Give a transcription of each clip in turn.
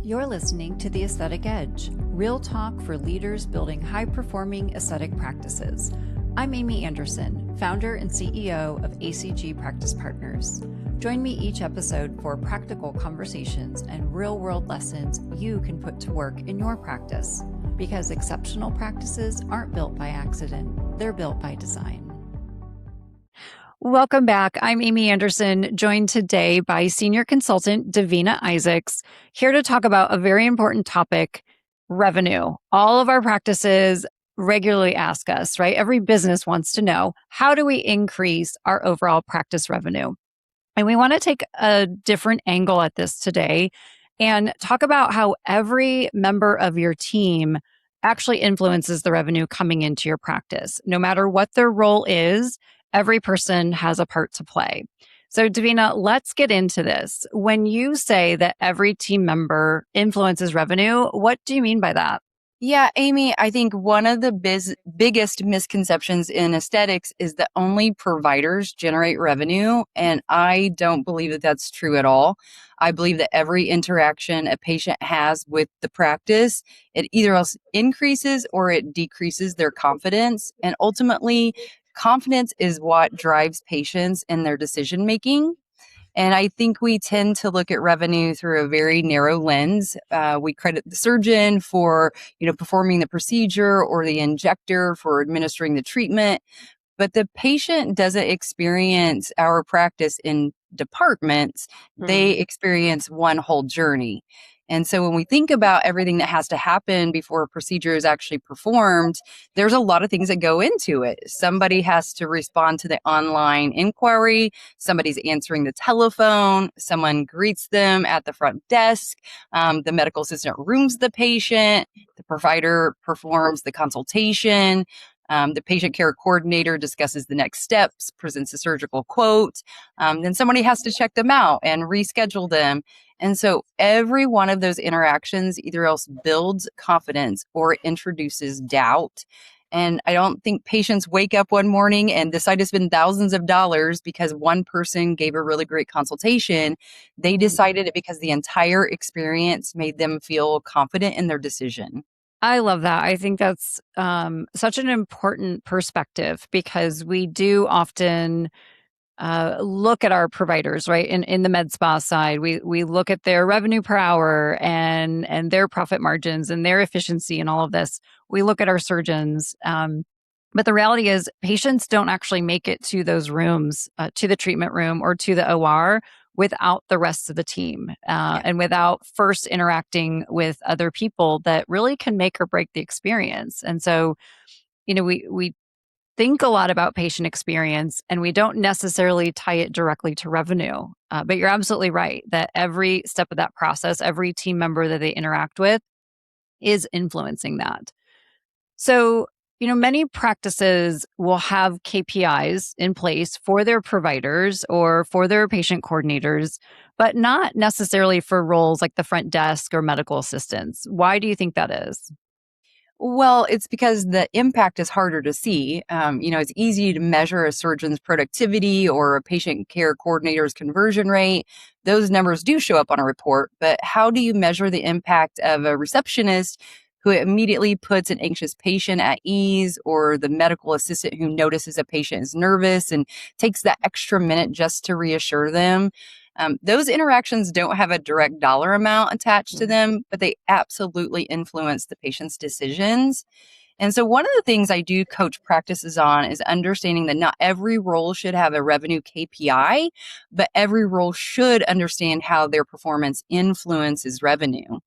You're listening to The Aesthetic Edge, real talk for leaders building high-performing aesthetic practices. I'm Amy Anderson, founder and CEO of ACG Practice Partners. Join me each episode for practical conversations and real-world lessons you can put to work in your practice. Because exceptional practices aren't built by accident, they're built by design. Welcome back. I'm Amy Anderson, joined today by senior consultant Davina Isaacs, here to talk about a very important topic, revenue. All of our practices regularly ask us, right? Every business wants to know, how do we increase our overall practice revenue? And we want to take a different angle at this today and talk about how every member of your team actually influences the revenue coming into your practice. No matter what their role is, every person has a part to play. So Davina, let's get into this. When you say that every team member influences revenue, what do you mean by that? Yeah, Amy, I think one of the biggest misconceptions in aesthetics is that only providers generate revenue. And I don't believe that that's true at all. I believe that every interaction a patient has with the practice, it either else increases or it decreases their confidence. And ultimately, confidence is what drives patients in their decision making. And I think we tend to look at revenue through a very narrow lens. We credit the surgeon for, performing the procedure, or the injector for administering the treatment. But the patient doesn't experience our practice in departments. They experience one whole journey. And so when we think about everything that has to happen before a procedure is actually performed, there's a lot of things that go into it. Somebody has to respond to the online inquiry. Somebody's answering the telephone. Someone greets them at the front desk. The medical assistant rooms the patient. The provider performs the consultation. The patient care coordinator discusses the next steps, presents a surgical quote. Then somebody has to check them out and reschedule them. And so every one of those interactions either else builds confidence or introduces doubt. And I don't think patients wake up one morning and decide to spend thousands of dollars because one person gave a really great consultation. They decided it because the entire experience made them feel confident in their decision. I love that. I think that's such an important perspective, because we do often look at our providers, right? In the med spa side, we look at their revenue per hour and their profit margins and their efficiency and all of this. We look at our surgeons. But the reality is patients don't actually make it to those rooms, to the treatment room or to the OR without the rest of the team and without first interacting with other people that really can make or break the experience. And so, we think a lot about patient experience and we don't necessarily tie it directly to revenue. But you're absolutely right that every step of that process, every team member that they interact with is influencing that. So, many practices will have KPIs in place for their providers or for their patient coordinators, but not necessarily for roles like the front desk or medical assistants. Why do you think that is? Well, it's because the impact is harder to see. It's easy to measure a surgeon's productivity or a patient care coordinator's conversion rate. Those numbers do show up on a report, but how do you measure the impact of a receptionist who immediately puts an anxious patient at ease, or the medical assistant who notices a patient is nervous and takes that extra minute just to reassure them? Those interactions don't have a direct dollar amount attached to them, but they absolutely influence the patient's decisions. And so one of the things I do coach practices on is understanding that not every role should have a revenue KPI, but every role should understand how their performance influences revenue.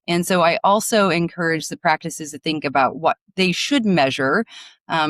And so I also encourage the practices to think about what they should measure.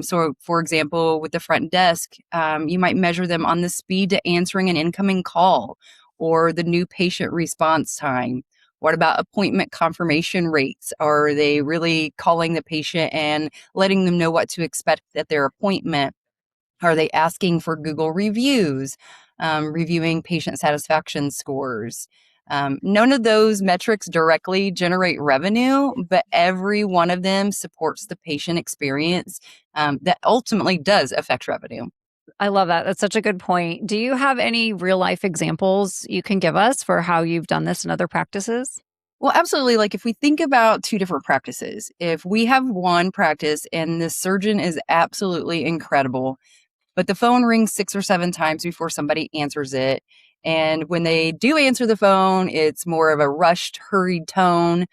So for example, with the front desk, you might measure them on the speed to answering an incoming call or the new patient response time. What about appointment confirmation rates? Are they really calling the patient and letting them know what to expect at their appointment? Are they asking for Google reviews, reviewing patient satisfaction scores? None of those metrics directly generate revenue, but every one of them supports the patient experience that ultimately does affect revenue. I love that. That's such a good point. Do you have any real life examples you can give us for how you've done this in other practices? Well, absolutely. Like if we think about two different practices, if we have one practice and the surgeon is absolutely incredible, but the phone rings 6 or 7 times before somebody answers it. And when they do answer the phone, it's more of a rushed, hurried tone.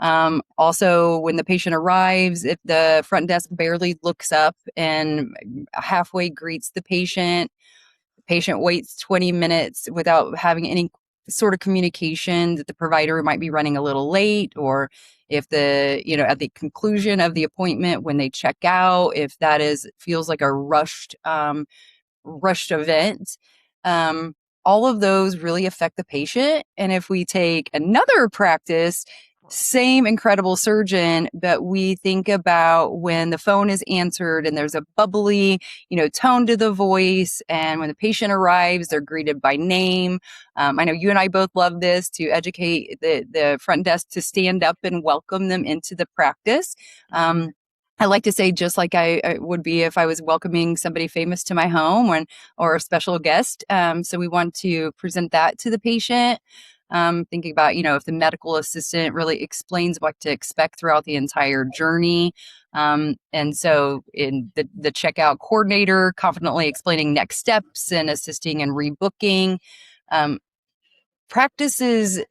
Also, when the patient arrives, if the front desk barely looks up and halfway greets the patient waits 20 minutes without having any sort of communication that the provider might be running a little late, or if at the conclusion of the appointment when they check out, if that is feels like a rushed event. Um, all of those really affect the patient. And if we take another practice, same incredible surgeon, but we think about when the phone is answered and there's a bubbly, tone to the voice. And when the patient arrives, they're greeted by name. I know you and I both love this, to educate the front desk to stand up and welcome them into the practice. I like to say, just like I would be if I was welcoming somebody famous to my home, or a special guest. So we want to present that to the patient. Thinking about, if the medical assistant really explains what to expect throughout the entire journey. And so in the checkout coordinator confidently explaining next steps and assisting in rebooking. Um, Practices,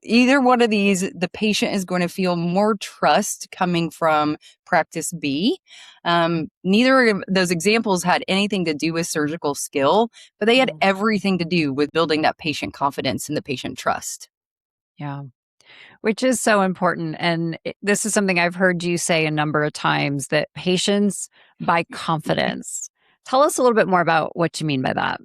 either one of these, the patient is going to feel more trust coming from practice B. Neither of those examples had anything to do with surgical skill, but they had Mm. everything to do with building that patient confidence and the patient trust. Yeah. Which is so important. And this is something I've heard you say a number of times, that patients buy confidence. Tell us a little bit more about what you mean by that.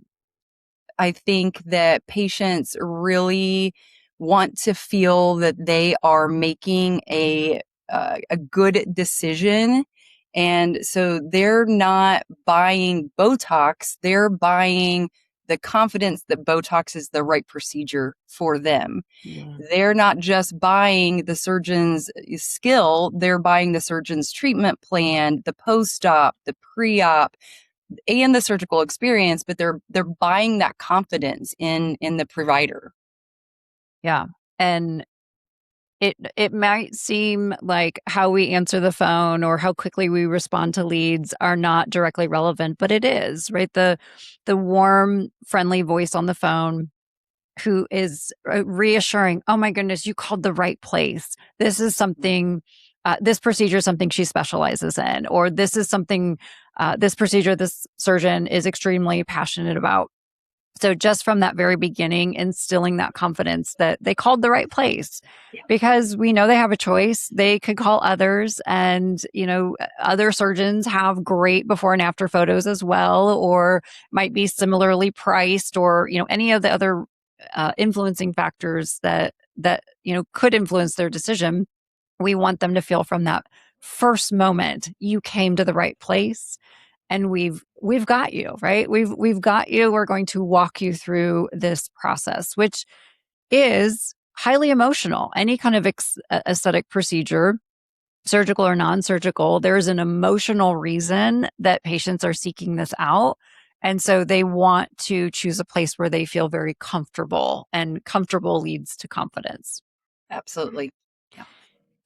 I think that patients really want to feel that they are making a good decision. And so they're not buying Botox, they're buying the confidence that Botox is the right procedure for them. Yeah. They're not just buying the surgeon's skill, they're buying the surgeon's treatment plan, the post-op, the pre-op, and the surgical experience, but they're buying that confidence in the provider. Yeah. And it might seem like how we answer the phone or how quickly we respond to leads are not directly relevant, but it is, right? The warm, friendly voice on the phone who is reassuring, "Oh my goodness, you called the right place. This is something this procedure is something she specializes in, or this is something this procedure this surgeon is extremely passionate about." So just from that very beginning, instilling that confidence that they called the right place, Yeah. because we know they have a choice. They could call others, and, other surgeons have great before and after photos as well, or might be similarly priced, or, any of the other influencing factors that, could influence their decision. We want them to feel from that first moment, you came to the right place, and we've got you, right? We've got you. We're going to walk you through this process, which is highly emotional. Any kind of aesthetic procedure, surgical or non-surgical, there's an emotional reason that patients are seeking this out. And so they want to choose a place where they feel very comfortable, and comfortable leads to confidence. Absolutely. Yeah.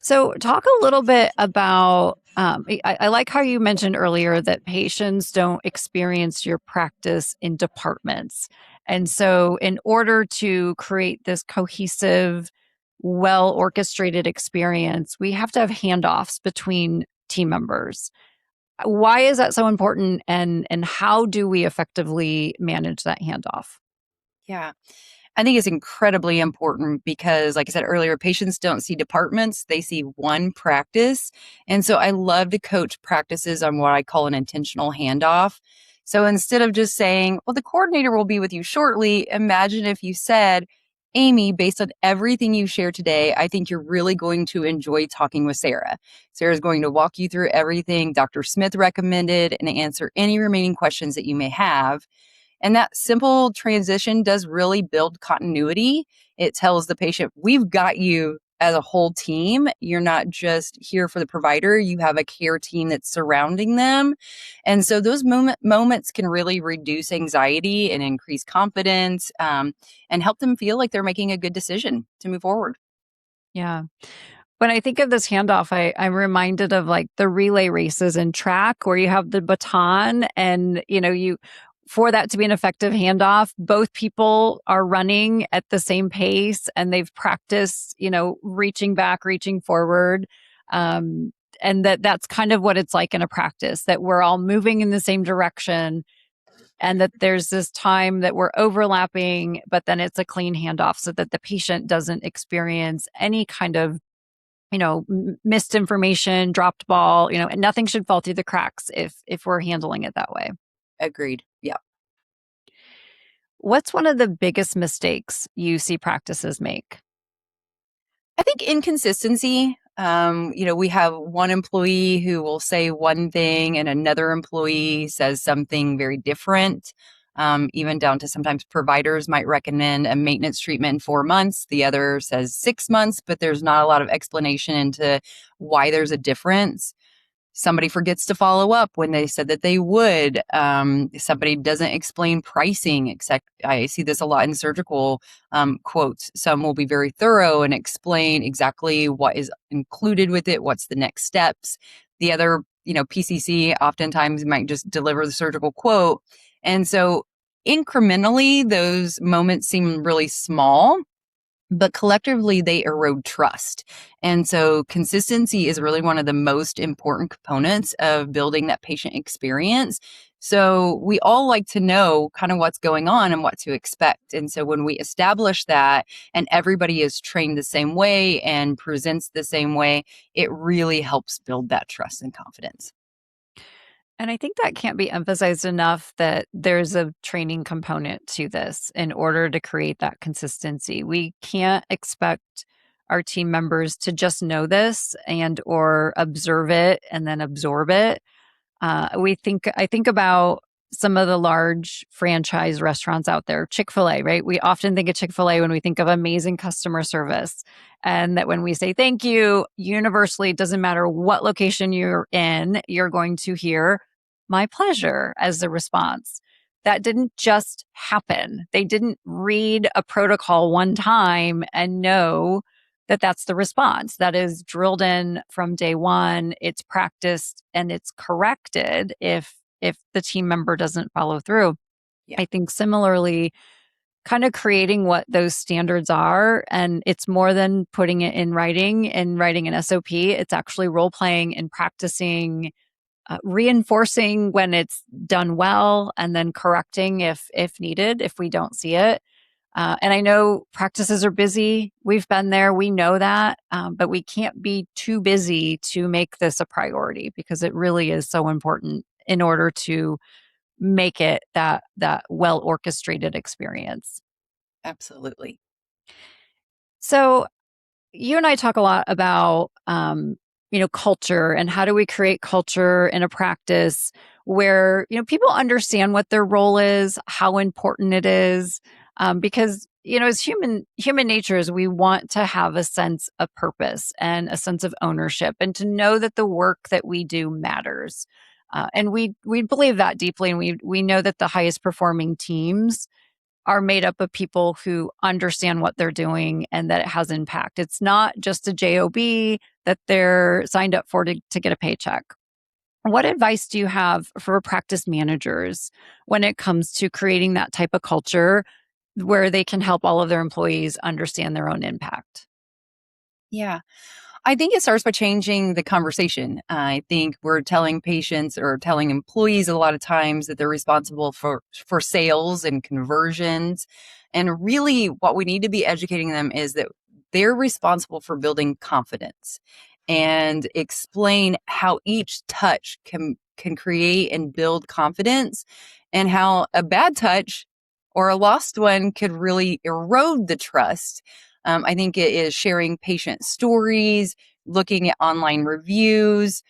So, talk a little bit about. I like how you mentioned earlier that patients don't experience your practice in departments. And so, in order to create this cohesive, well orchestrated experience, we have to have handoffs between team members. Why is that so important? And how do we effectively manage that handoff? Yeah. I think it's incredibly important because, like I said earlier, patients don't see departments, they see one practice. And so I love to coach practices on what I call an intentional handoff. So instead of just saying, well, the coordinator will be with you shortly, imagine if you said, Amy, based on everything you shared today, I think you're really going to enjoy talking with Sarah. Sarah's going to walk you through everything Dr. Smith recommended and answer any remaining questions that you may have. And that simple transition does really build continuity. It tells the patient, we've got you as a whole team. You're not just here for the provider, you have a care team that's surrounding them. And so those moments can really reduce anxiety and increase confidence, and help them feel like they're making a good decision to move forward. Yeah. When I think of this handoff, I'm reminded of like the relay races in track where you have the baton and, for that to be an effective handoff, both people are running at the same pace and they've practiced, reaching back, reaching forward. Um, and that's kind of what it's like in a practice, that we're all moving in the same direction and that there's this time that we're overlapping, but then it's a clean handoff so that the patient doesn't experience any kind of missed information, dropped ball, and nothing should fall through the cracks if we're handling it that way. Agreed. Yeah. What's one of the biggest mistakes you see practices make? I think inconsistency. We have one employee who will say one thing and another employee says something very different. Even down to sometimes providers might recommend a maintenance treatment in 4 months. The other says 6 months, but there's not a lot of explanation into why there's a difference. Somebody forgets to follow up when they said that they would. Somebody doesn't explain pricing, except I see this a lot in surgical quotes. Some will be very thorough and explain exactly what is included with it, what's the next steps. The other, PCC oftentimes might just deliver the surgical quote. And so incrementally, those moments seem really small, but collectively they erode trust. And so consistency is really one of the most important components of building that patient experience. So we all like to know kind of what's going on and what to expect. And so when we establish that and everybody is trained the same way and presents the same way, it really helps build that trust and confidence. And I think that can't be emphasized enough that there's a training component to this in order to create that consistency. We can't expect our team members to just know this and or observe it and then absorb it. I think about some of the large franchise restaurants out there, Chick-fil-A, right? We often think of Chick-fil-A when we think of amazing customer service. And that when we say thank you, universally, it doesn't matter what location you're in, you're going to hear my pleasure as the response. That didn't just happen. They didn't read a protocol one time and know that that's the response. That is drilled in from day one. It's practiced and it's corrected if the team member doesn't follow through. Yeah, I think similarly, kind of creating what those standards are, and it's more than putting it in writing and writing an SOP. It's actually role playing and practicing, reinforcing when it's done well, and then correcting if needed if we don't see it. And I know practices are busy. We've been there. We know that. But we can't be too busy to make this a priority because it really is so important in order to make it that well orchestrated experience. absolutely. So you and I talk a lot about culture and how do we create culture in a practice where people understand what their role is, how important it is, because as human nature is we want to have a sense of purpose and a sense of ownership and to know that the work that we do matters. And we believe that deeply, and we know that the highest performing teams are made up of people who understand what they're doing and that it has impact. It's not just a job that they're signed up for to get a paycheck. What advice do you have for practice managers when it comes to creating that type of culture where they can help all of their employees understand their own impact? Yeah. I think it starts by changing the conversation. I think we're telling patients or telling employees a lot of times that they're responsible for sales and conversions. And really what we need to be educating them is that they're responsible for building confidence and explain how each touch can create and build confidence and how a bad touch or a lost one could really erode the trust. I think it is sharing patient stories, looking at online reviews,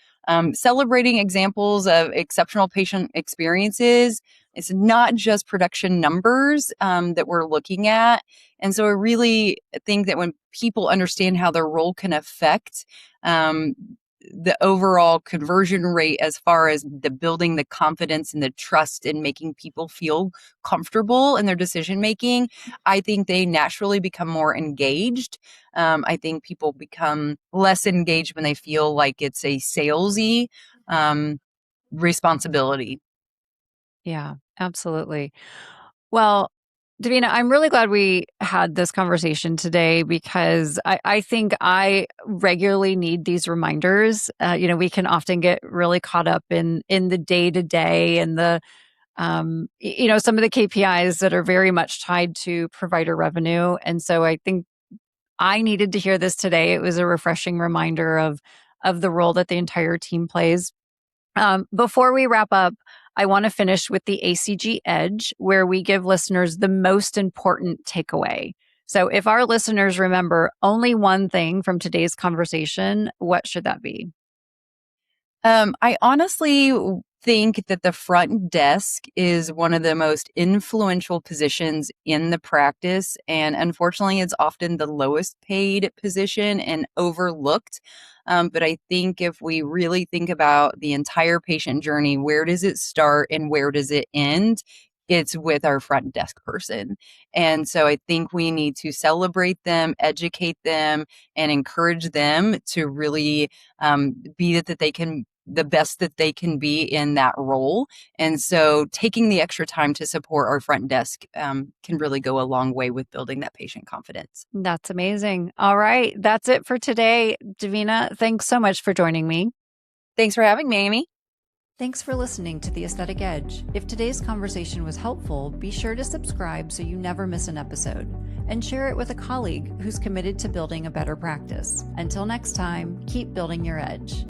celebrating examples of exceptional patient experiences. It's not just production numbers that we're looking at. And so I really think that when people understand how their role can affect um, the overall conversion rate as far as the building the confidence and the trust in making people feel comfortable in their decision making, I think they naturally become more engaged. I think people become less engaged when they feel like it's a salesy responsibility. Yeah, absolutely. Well, Davina, I'm really glad we had this conversation today because I think I regularly need these reminders. We can often get really caught up in the day to day and some of the KPIs that are very much tied to provider revenue. And so I think I needed to hear this today. It was a refreshing reminder of the role that the entire team plays. Before we wrap up, I want to finish with the ACG Edge, where we give listeners the most important takeaway. So, if our listeners remember only one thing from today's conversation, what should that be? I honestly think that the front desk is one of the most influential positions in the practice. And unfortunately, it's often the lowest paid position and overlooked. But I think if we really think about the entire patient journey, where does it start and where does it end? It's with our front desk person. And so I think we need to celebrate them, educate them, and encourage them to really be that they can the best that they can be in that role. And so taking the extra time to support our front desk can really go a long way with building that patient confidence. That's amazing. All right. That's it for today. Davina, thanks so much for joining me. Thanks for having me, Amy. Thanks for listening to The Aesthetic Edge. If today's conversation was helpful, be sure to subscribe so you never miss an episode and share it with a colleague who's committed to building a better practice. Until next time, keep building your edge.